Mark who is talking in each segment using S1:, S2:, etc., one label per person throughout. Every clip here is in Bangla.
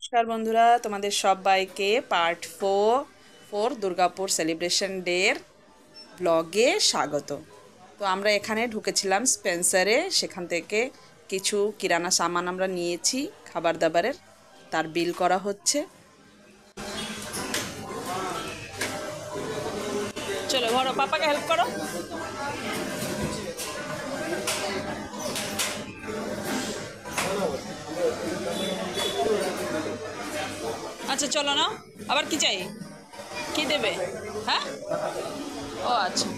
S1: নমস্কার বন্ধুরা, তোমাদের সবাইকে পার্ট 4 দুর্গাপুর সেলিব্রেশন ডের ব্লগে স্বাগত। তো আমরা এখানে ঢুকেছিলাম স্পেন্সারে, সেখান থেকে কিছু কিরানা সামান আমরা নিয়েছি খাবার দাবারের, তার বিল করা হচ্ছে। চলো ধরো, পাপাকে হেল্প করো। আচ্ছা চলো না, আবার কি চাই, কি দেবে? হ্যাঁ, ও আচ্ছা,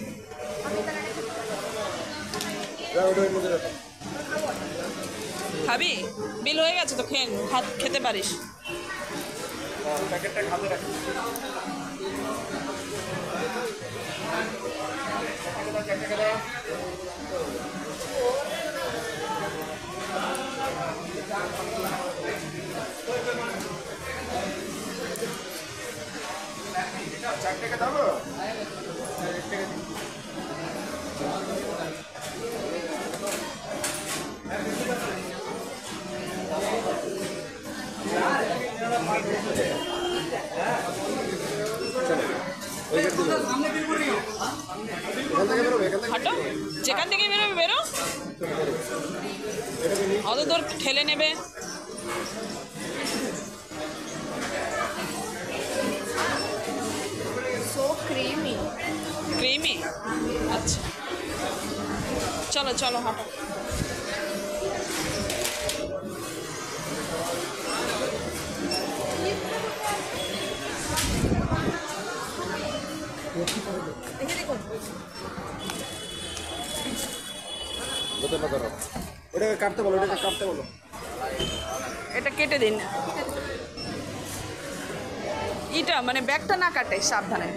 S1: খাবি? বিল হয়ে গেছে তো, খেতে পারিস। হাঁটো, যেখান থেকে বেরোবে বেরো, অত দূর ঠেলে নেবে। ক্রিমি, আচ্ছা চলো চলো হাঁটো।
S2: ওটাকে কাটতে বলো, ওটাকে কাটতে বলো।
S1: এটা কেটে দিন, ইটা মানে ব্যাগটা না কাটে, সাবধানে।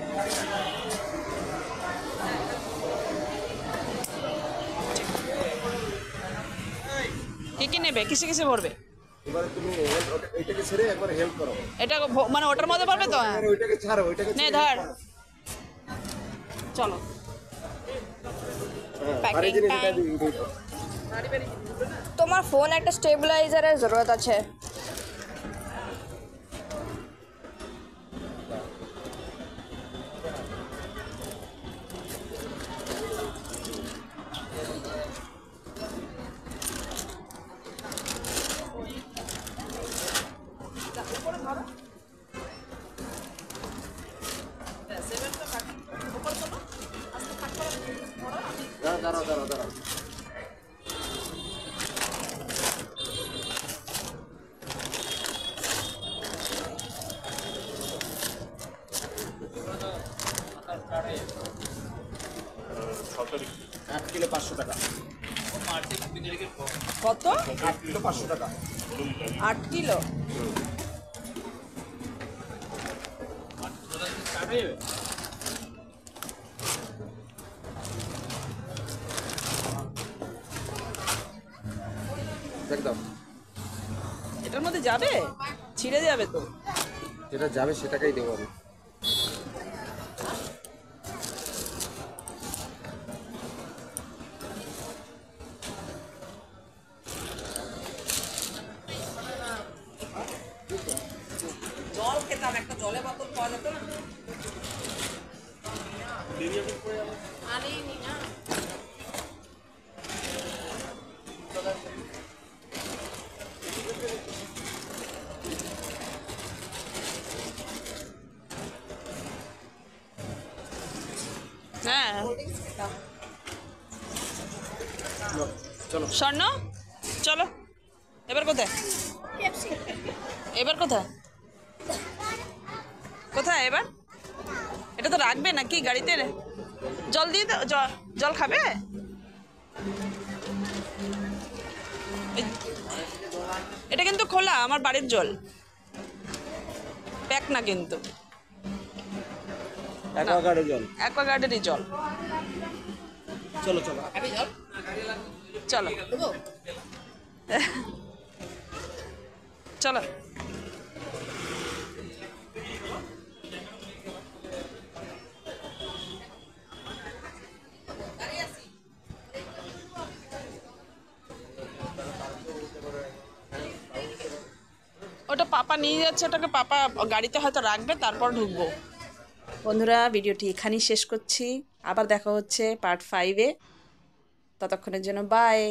S1: কি কি নেবে, কিসে কিসে ভরবে?
S2: এবারে তুমি এইটাকে ছেড়ে একবার হেল্প করো।
S1: এটা মানে ওটার মধ্যে ভরবে তো? হ্যাঁ,
S2: ওইটাকে ছাড়ো, ওইটাকে
S1: নে ধর, চলো।
S2: আরে জিনিস এটা দিই।
S3: তোমার ফোন একটা স্টেবিলাইজারের জরুরত আছে।
S2: দাঁড়াও দাঁড়াও দাঁড়াও। এক কিলো 500 টাকা।
S1: কত?
S2: 8 কিলো 500 টাকা।
S1: 8 কিলো।
S2: একদম
S1: এটার মধ্যে যাবে, ছিঁড়ে যাবে তো।
S2: যেটা যাবে সেটাকেই দেবো আমি।
S1: জল খেতাম, একটা জলের বোতল পাওয়া যেত না? হ্যাঁ,
S2: চলো
S1: স্বর্ণ চলো। এবার কোথায়, এবার কোথায়, কোথায় এবার? এটা তো রাখবে নাকি গাড়িতে? জল দিয়ে দাও, জল খাবে? এটা কিন্তু খোলা, আমার বাড়ির জল, প্যাক না কিন্তু,
S2: অ্যাকোয়াগার্ডের জল।
S1: অ্যাকোয়াগার্ডেরই জল।
S2: চলো চলো
S1: চলো চলো। ওটা পাপা নিয়ে যাচ্ছে, ওটাকে পাপা গাড়িতে হয়তো রাখবে, তারপর ঢুকবো। বন্ধুরা, ভিডিওটি এখানেই শেষ করছি। আবার দেখা হচ্ছে পার্ট 5-এ। ততক্ষণের জন্য বাই।